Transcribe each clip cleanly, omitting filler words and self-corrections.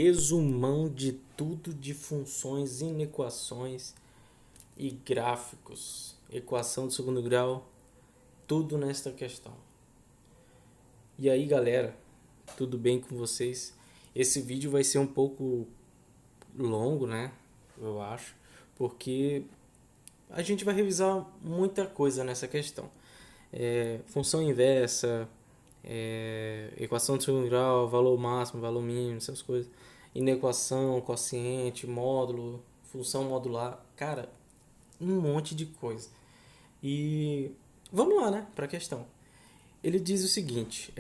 resumão de tudo de funções, inequações e gráficos. Equação de segundo grau, tudo nesta questão. E aí, galera, tudo bem com vocês? Esse vídeo vai ser um pouco longo, né? Eu acho, porque a gente vai revisar muita coisa nessa questão. Função inversa, equação de segundo grau, valor máximo, valor mínimo, essas coisas. Inequação, quociente, módulo, função modular, cara, um monte de coisa. E vamos lá, né, para a questão. Ele diz o seguinte: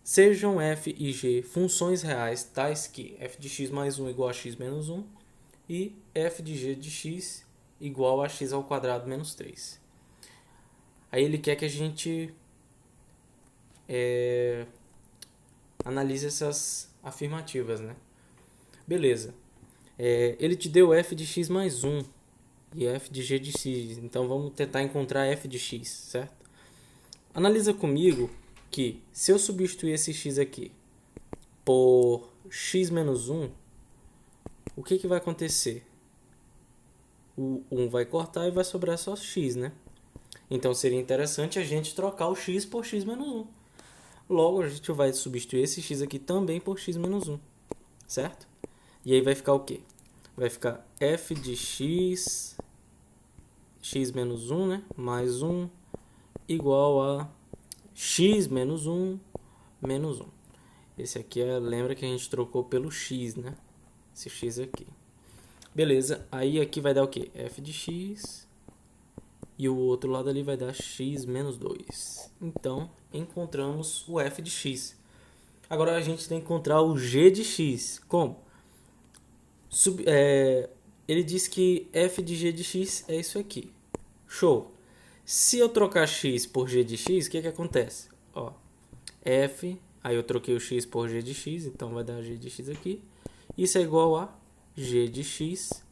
sejam f e g funções reais tais que f de x mais 1 igual a x menos 1 e f de g de x igual a x ao quadrado menos 3. Aí ele quer que a gente analise essas afirmativas, né? Beleza. Ele te deu f de x mais 1 e f de g de x. Então vamos tentar encontrar f de x, certo? Analisa comigo que se eu substituir esse x aqui por x menos 1, o que vai acontecer? O 1 vai cortar e vai sobrar só x, né? Então seria interessante a gente trocar o x por x menos 1. Logo, a gente vai substituir esse x aqui também por x menos 1, certo? E aí vai ficar o quê? Vai ficar f de x, x menos 1, né? Mais 1, igual a x menos 1, menos 1. Esse aqui, lembra que a gente trocou pelo x, né? Esse x aqui. Beleza, aí aqui vai dar o quê? F de x e o outro lado ali vai dar x menos 2. Então, encontramos o f de x. Agora a gente tem que encontrar o g de x. Como? Ele diz que f de g de x é isso aqui. Show! Se eu trocar x por g de x, o que acontece? Ó, f, aí eu troquei o x por g de x, então vai dar g de x aqui. Isso é igual a g de x,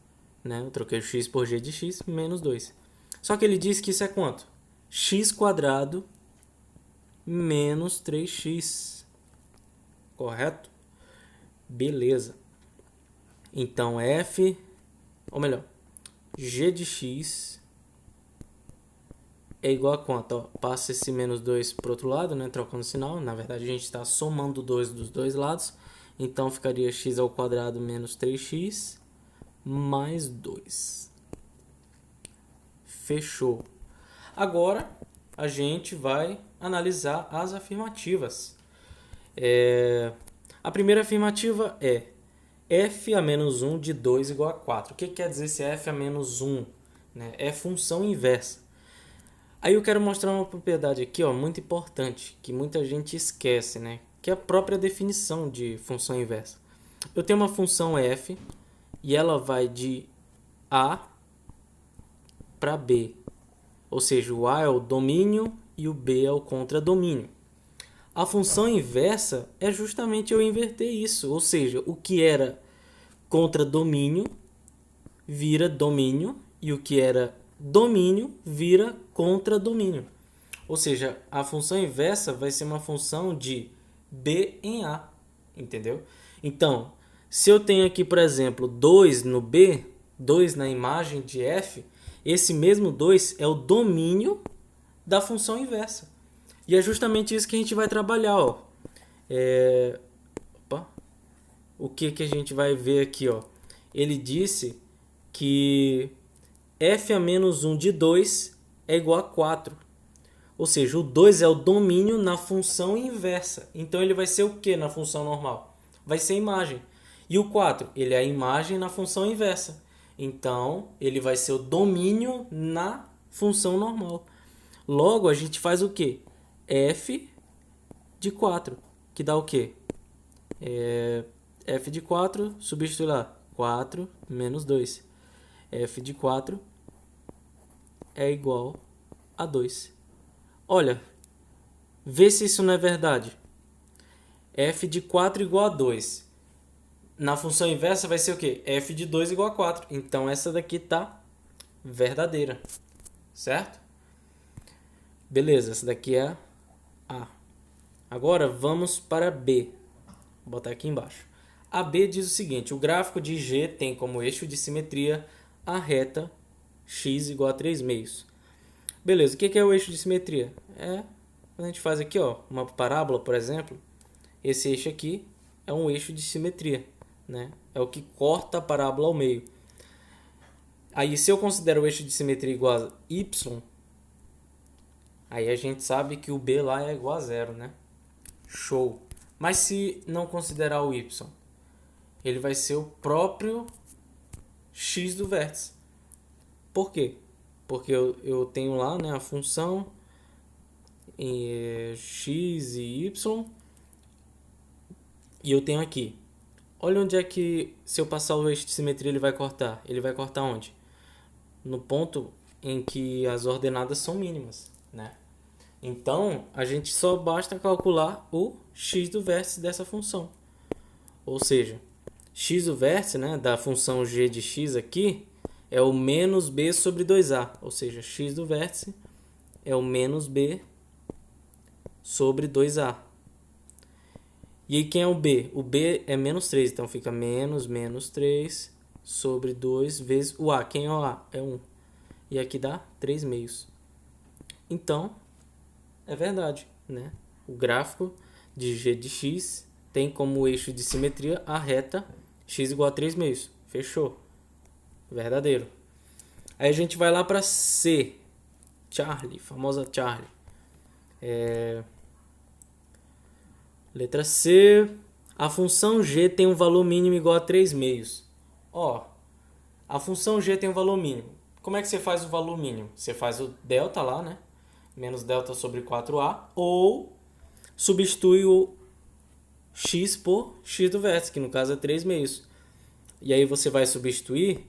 né? Eu troquei o x por g de x menos 2. Só que ele diz que isso é quanto? X quadrado menos 3x. Correto? Beleza. Então, f, ou melhor, g de x é igual a quanto? Ó, passa esse menos 2 para o outro lado, né? Trocando o sinal. Na verdade, a gente está somando 2 dos dois lados. Então, ficaria x ao quadrado menos 3x mais 2. Fechou. Agora, a gente vai analisar as afirmativas. A primeira afirmativa é f a menos 1 de 2 igual a 4. O que quer dizer esse f a menos 1? Né? É função inversa. Aí eu quero mostrar uma propriedade aqui, ó, muito importante, que muita gente esquece, né? Que é a própria definição de função inversa. Eu tenho uma função f e ela vai de a para b. Ou seja, o a é o domínio e o b é o contradomínio. A função inversa é justamente eu inverter isso. Ou seja, o que era contradomínio vira domínio e o que era domínio vira contradomínio. Ou seja, a função inversa vai ser uma função de b em a, entendeu? Então, se eu tenho aqui, por exemplo, 2 no b, 2 na imagem de f, esse mesmo 2 é o domínio da função inversa. E é justamente isso que a gente vai trabalhar, ó. O que a gente vai ver aqui, ó? Ele disse que f a menos 1 de 2 é igual a 4. Ou seja, o 2 é o domínio na função inversa. Então, ele vai ser o que na função normal? Vai ser a imagem. E o 4, ele é a imagem na função inversa. Então, ele vai ser o domínio na função normal. Logo, a gente faz o quê? F de 4, que dá o quê? F de 4, substitui lá, 4 menos 2. F de 4 é igual a 2. Olha, vê se isso não é verdade. F de 4 igual a 2. Na função inversa vai ser o quê? F de 2 igual a 4. Então, essa daqui tá verdadeira. Certo? Beleza, essa daqui é a. Agora, vamos para B. Vou botar aqui embaixo. A B diz o seguinte: o gráfico de G tem como eixo de simetria a reta x igual a 3 meios. Beleza, o que é o eixo de simetria? A gente faz aqui, ó, uma parábola, por exemplo. Esse eixo aqui é um eixo de simetria, né? É o que corta a parábola ao meio. Aí, se eu considero o eixo de simetria igual a y, aí a gente sabe que o b lá é igual a zero, né? Show! Mas se não considerar o y, ele vai ser o próprio x do vértice. Por quê? Porque eu tenho lá, né, a função x e y, e eu tenho aqui. Olha onde é que, se eu passar o eixo de simetria, ele vai cortar. Ele vai cortar onde? No ponto em que as ordenadas são mínimas, né? Então, a gente só basta calcular o x do vértice dessa função. Ou seja, x do vértice, né, da função g de x aqui é o menos b sobre 2a. Ou seja, x do vértice é o menos b sobre 2a. E aí quem é o b? O b é menos 3, então fica menos 3 sobre 2 vezes o a. Quem é o a? É 1. E aqui dá 3 meios. Então, é verdade, né? O gráfico de g de x tem como eixo de simetria a reta x igual a 3 meios. Fechou. Verdadeiro. Aí a gente vai lá para C. Charlie, famosa Charlie. Letra C. A função g tem um valor mínimo igual a 3 meios. Ó, a função g tem um valor mínimo. Como é que você faz o valor mínimo? Você faz o delta lá, né? Menos delta sobre 4a. Ou substitui o x por x do vértice, que no caso é 3 meios. E aí você vai substituir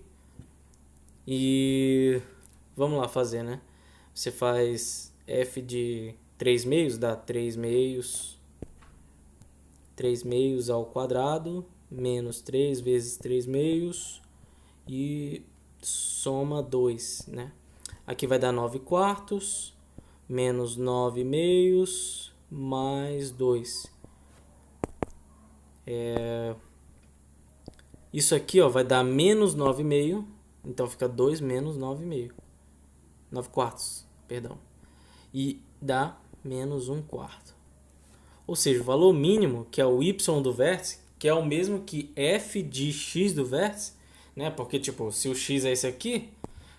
e vamos lá fazer, né? Você faz f de 3 meios, dá 3 meios ao quadrado, menos 3 vezes 3 meios e soma 2, né? Aqui vai dar 9 quartos, menos 9 meios, mais 2. Isso aqui, ó, vai dar menos 9 meio, então fica 2 menos 9 meio. 9 quartos, perdão. E dá menos 1 quarto. Ou seja, o valor mínimo, que é o y do vértice, que é o mesmo que f de x do vértice, né? Porque, tipo, se o x é esse aqui,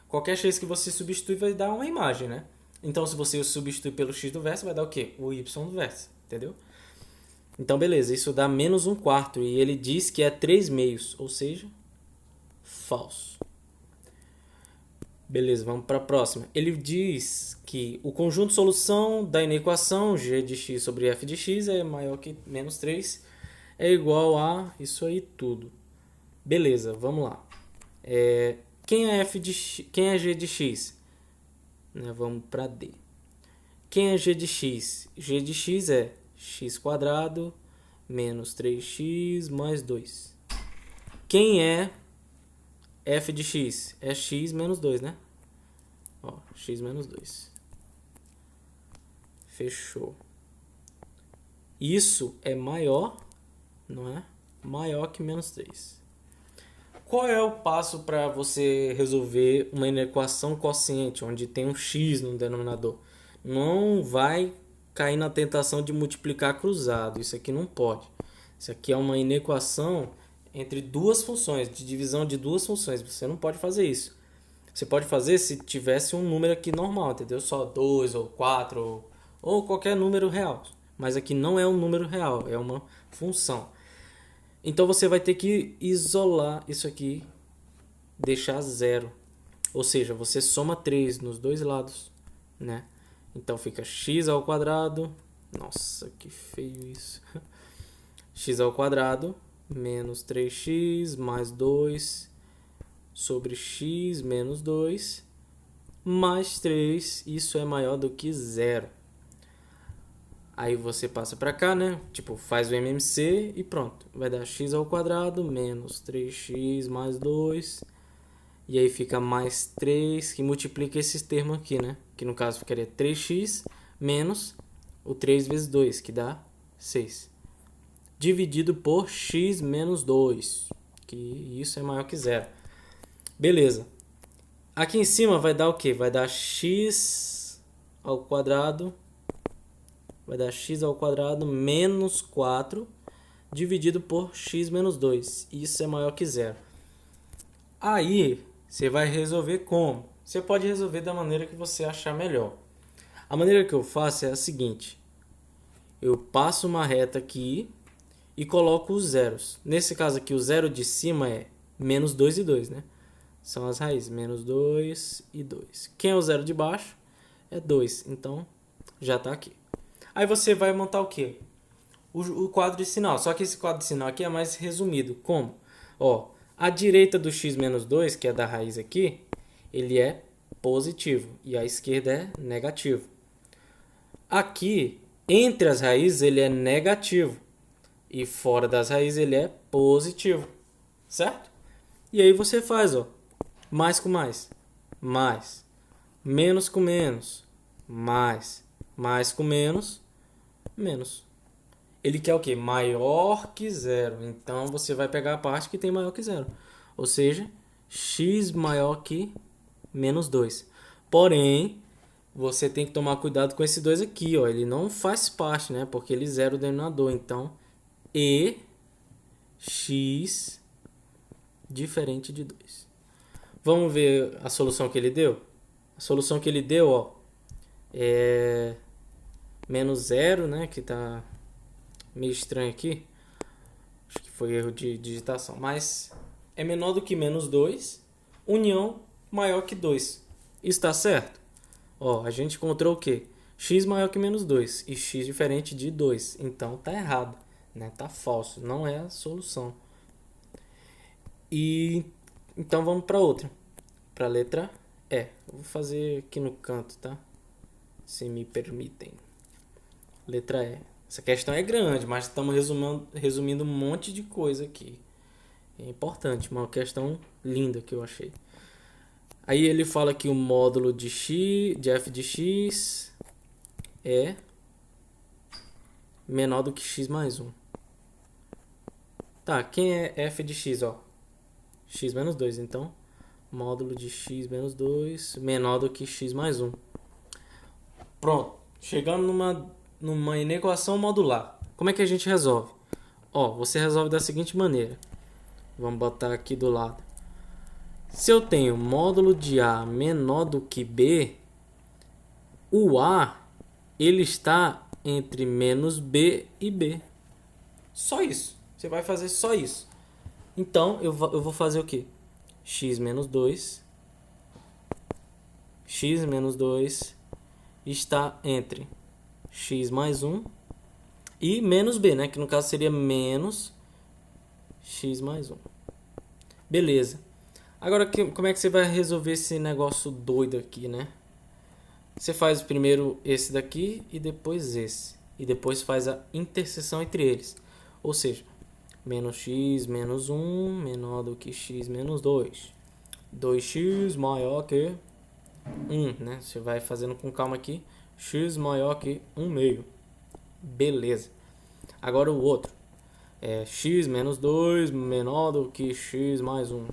qualquer x que você substitui vai dar uma imagem, né? Então, se você substituir pelo x do vértice, vai dar o quê? O y do vértice, entendeu? Então, beleza, isso dá menos 1 quarto. E ele diz que é 3 meios, ou seja, falso. Beleza, vamos para a próxima. Ele diz que o conjunto de solução da inequação g de x sobre f de x é maior que menos 3, é igual a isso aí tudo. Beleza, vamos lá. Quem é g de x? Vamos para D. Quem é g de x? G de x é x quadrado menos 3x mais 2. Quem é f de x? É x menos 2, né? Ó, x menos 2. Fechou. Isso é maior, não é? Maior que menos 3. Qual é o passo para você resolver uma inequação quociente, onde tem um x no denominador? Não vai cair na tentação de multiplicar cruzado. Isso aqui não pode. Isso aqui é uma inequação entre duas funções, de divisão de duas funções. Você não pode fazer isso. Você pode fazer se tivesse um número aqui normal, entendeu? Só 2 ou 4 ou qualquer número real. Mas aqui não é um número real, é uma função. Então você vai ter que isolar isso aqui, deixar zero. Ou seja, você soma 3 nos dois lados, né? Então fica x ao quadrado. Nossa, que feio isso. X ao quadrado menos 3x mais 2 sobre x menos 2 mais 3. Isso é maior do que zero. Aí você passa para cá, né? Tipo, faz o MMC e pronto. Vai dar x ao quadrado menos 3x mais 2. E aí fica mais 3, que multiplica esses termos aqui, né? Que no caso ficaria 3x menos o 3 vezes 2, que dá 6. dividido por x menos 2, que isso é maior que zero. Beleza. Aqui em cima vai dar o quê? Vai dar x ao quadrado, menos 4 dividido por x menos 2. Isso é maior que zero. Aí você vai resolver como? Você pode resolver da maneira que você achar melhor. A maneira que eu faço é a seguinte: eu passo uma reta aqui e coloco os zeros. Nesse caso aqui, o zero de cima é menos 2 e 2, né? São as raízes, menos 2 e 2. Quem é o zero de baixo? É 2, então já está aqui. Aí você vai montar o quê? O quadro de sinal. Só que esse quadro de sinal aqui é mais resumido. Como? Ó, à direita do x menos 2, que é da raiz aqui, ele é positivo e a esquerda é negativo. Aqui, entre as raízes, ele é negativo e fora das raízes ele é positivo, certo? E aí você faz, ó, mais com mais, mais, menos com menos, mais com menos, menos. Ele quer o quê? Maior que zero. Então você vai pegar a parte que tem maior que zero. Ou seja, x maior que menos 2. Porém, você tem que tomar cuidado com esse 2 aqui, ó. Ele não faz parte, né? Porque ele zera o denominador. Então, e x diferente de 2. Vamos ver a solução que ele deu? A solução que ele deu, ó, é menos 0, né? Que tá meio estranho aqui. Acho que foi erro de digitação. Mas é menor do que menos 2. União maior que 2. Está certo? Ó, a gente encontrou o quê? X maior que menos 2 e x diferente de 2. Então tá errado, né? Tá falso. Não é a solução. E então vamos para outra. Para a letra E. Eu vou fazer aqui no canto, tá? Se me permitem. Letra E. Essa questão é grande, mas estamos resumindo um monte de coisa aqui. É importante, uma questão linda que eu achei. Aí ele fala que o módulo de x, de f de x é menor do que x mais 1. Tá, quem é f de x, ó? X menos 2, então módulo de x menos 2 menor do que x mais 1. Pronto, chegando numa inequação modular. Como é que a gente resolve? Ó, você resolve da seguinte maneira. Vamos botar aqui do lado. Se eu tenho módulo de A menor do que B, o A ele está entre menos B e B. Só isso. Você vai fazer só isso. Então, eu vou fazer o quê? X menos 2 está entre x mais 1 e menos b, né? Que no caso seria menos x mais 1. Beleza. Agora, como é que você vai resolver esse negócio doido aqui, né? Você faz primeiro esse daqui e depois esse. E depois faz a interseção entre eles. Ou seja, menos x menos 1 menor do que x menos 2. 2x maior que 1, né? Você vai fazendo com calma aqui. X maior que 1 meio. Beleza. Agora o outro. É x menos 2 menor do que x mais 1.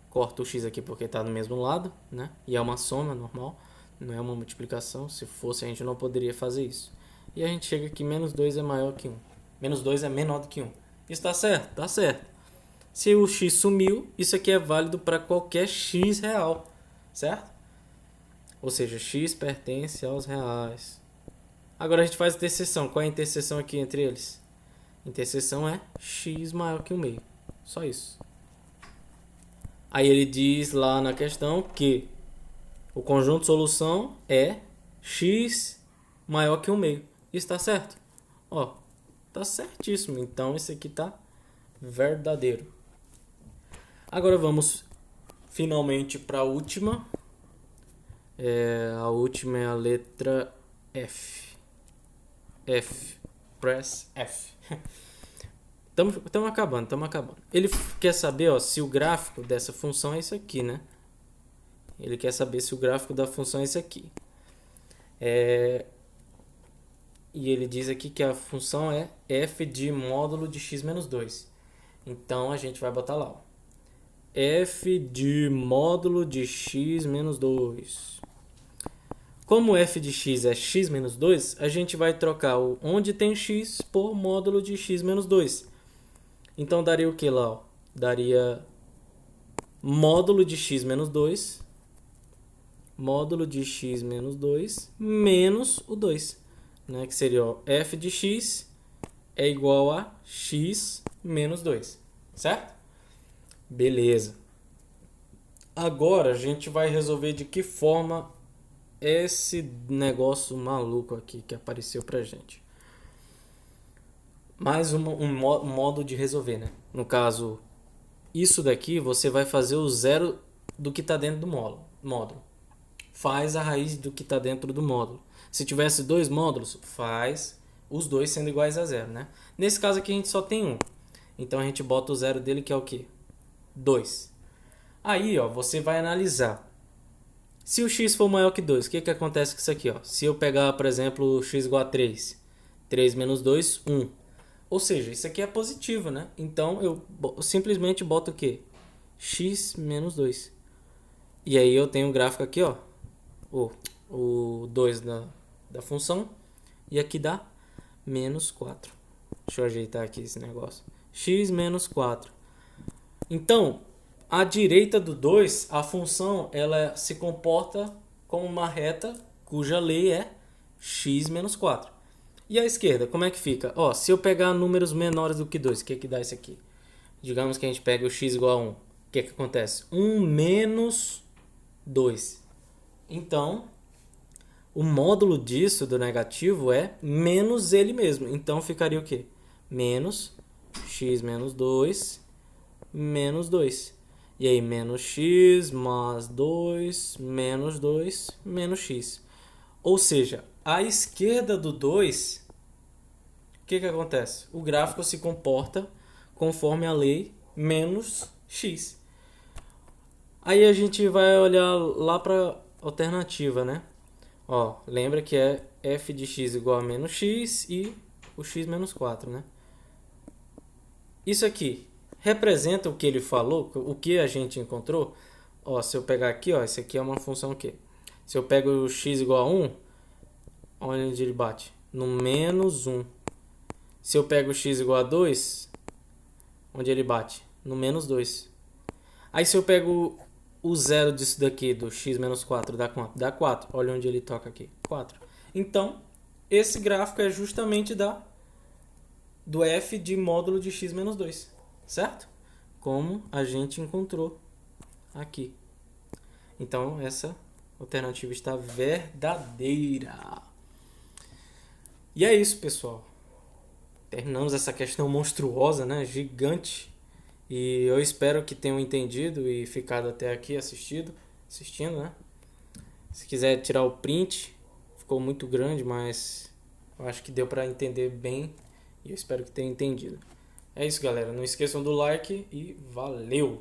Corto o x aqui porque está do mesmo lado, né? E é uma soma normal, não é uma multiplicação. Se fosse, a gente não poderia fazer isso. E a gente chega aqui, menos 2 é maior que 1. Menos 2 é menor do que 1. Isso está certo? Está certo. Se o x sumiu, isso aqui é válido para qualquer x real, certo? Ou seja, x pertence aos reais. Agora a gente faz a interseção. Qual é a interseção aqui entre eles? A interseção é x maior que 1 meio. Só isso. Aí ele diz lá na questão que o conjunto de solução é x maior que 1 meio. Isso está certo? Ó, tá certíssimo. Então esse aqui tá verdadeiro. Agora vamos finalmente para a última. A última é a letra F. Press F. Estamos acabando. Ele quer saber, ó, se o gráfico dessa função é isso aqui, né? Ele quer saber se o gráfico da função é isso aqui. E e ele diz aqui que a função é f de módulo de x menos 2. Então a gente vai botar lá, ó, f de módulo de x menos 2. Como f de x é x menos 2, a gente vai trocar o onde tem x por módulo de x menos 2. Então daria o que lá? Ó? Daria módulo de x menos 2, módulo de x menos 2, menos o 2. Né? Que seria, ó, f de x é igual a x menos 2. Certo? Beleza. Agora a gente vai resolver de que forma esse negócio maluco aqui que apareceu pra gente. Mais um modo de resolver, né? No caso, isso daqui você vai fazer o zero do que está dentro do módulo. Faz a raiz do que está dentro do módulo. Se tivesse dois módulos, faz os dois sendo iguais a zero, né? Nesse caso aqui a gente só tem um. Então a gente bota o zero dele, que é o quê? 2. Aí, ó, você vai analisar. Se o x for maior que 2, o que acontece com isso aqui? Ó? Se eu pegar, por exemplo, x igual a 3, 3 menos 2, 1. Ou seja, isso aqui é positivo, né? Então eu simplesmente boto o quê? X menos 2. E aí eu tenho o gráfico aqui, ó. O 2 da função. E aqui dá menos 4. Deixa eu ajeitar aqui esse negócio. X menos 4. Então, à direita do 2, a função ela se comporta como uma reta cuja lei é x menos 4. E à esquerda, como é que fica? Ó, se eu pegar números menores do que 2, o que dá isso aqui? Digamos que a gente pega o x igual a 1. O que acontece? 1 menos 2. Então, o módulo disso, do negativo, é menos ele mesmo. Então, ficaria o quê? Menos x menos 2 menos 2. E aí, menos x mais 2 menos 2 menos x. Ou seja, à esquerda do 2, o que acontece? O gráfico se comporta conforme a lei menos x. Aí a gente vai olhar lá para a alternativa, né? Ó, lembra que é f de x igual a menos x e o x menos 4, né? Isso aqui representa o que ele falou, o que a gente encontrou. Ó, se eu pegar aqui, ó, isso aqui é uma função o quê? Se eu pego o x igual a 1, onde ele bate? No menos 1. Se eu pego o x igual a 2, onde ele bate? No menos 2. Aí se eu pego o zero disso daqui, do x menos 4, dá quanto? Dá 4. Olha onde ele toca aqui. 4. Então, esse gráfico é justamente do f de módulo de x menos 2. Certo? Como a gente encontrou aqui. Então, essa alternativa está verdadeira. E é isso, pessoal. Terminamos essa questão monstruosa, né? Gigante. E eu espero que tenham entendido e ficado até aqui assistindo, né? Se quiser tirar o print, ficou muito grande, mas eu acho que deu para entender bem e eu espero que tenham entendido. É isso, galera. Não esqueçam do like e valeu!